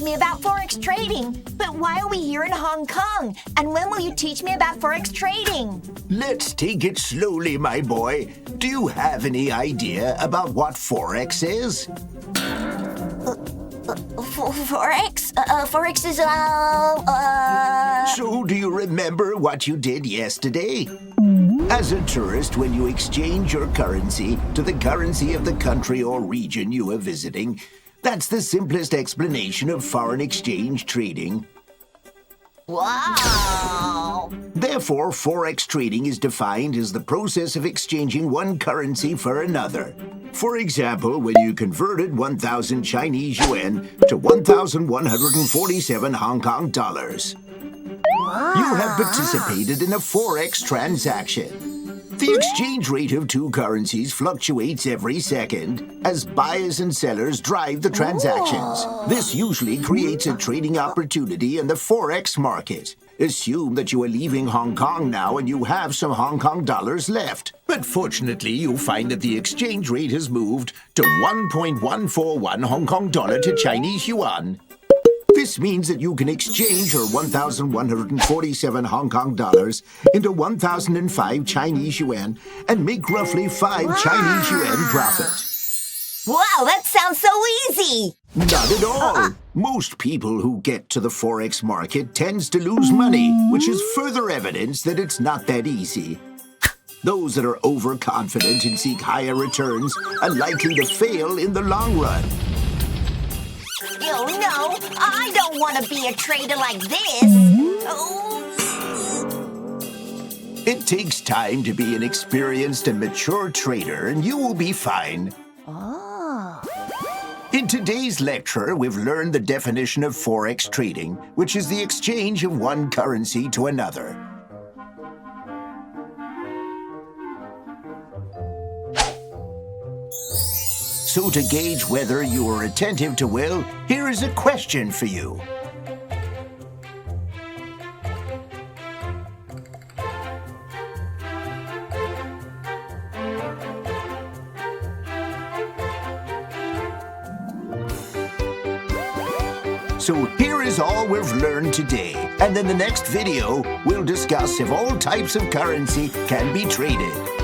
teach me about Forex trading. But why are we here in Hong Kong? And when will you teach me about Forex trading? Let's take it slowly, my boy. Do you have any idea about what Forex is? Forex? Forex is, So do you remember what you did yesterday? As a tourist, when you exchange your currency to the currency of the country or region you are visiting, that's the simplest explanation of foreign exchange trading. Wow! Therefore, Forex trading is defined as the process of exchanging one currency for another. For example, when you converted 1,000 Chinese yuan to 1,147 Hong Kong dollars. You have participated in a Forex transaction. The exchange rate of two currencies fluctuates every second as buyers and sellers drive the transactions. This usually creates a trading opportunity in the Forex market. Assume that you are leaving Hong Kong now and you have some Hong Kong dollars left. But fortunately, you find that the exchange rate has moved to 1.141 Hong Kong dollar to Chinese yuan. This means that you can exchange your 1,147 Hong Kong dollars into 1,005 Chinese yuan and make roughly 5 Chinese yuan profit. Wow, that sounds so easy! Not at all. Most people who get to the Forex market tends to lose money, which is further evidence that it's not that easy. Those that are overconfident and seek higher returns are likely to fail in the long run. Oh, no, I don't want to be a trader like this. Oh. It takes time to be an experienced and mature trader, and you will be fine. In today's lecture, we've learned the definition of Forex trading, which is the exchange of one currency to another. So to gauge whether you are attentive to Will, here is a question for you. So here is all we've learned today, and in the next video, we'll discuss if all types of currency can be traded.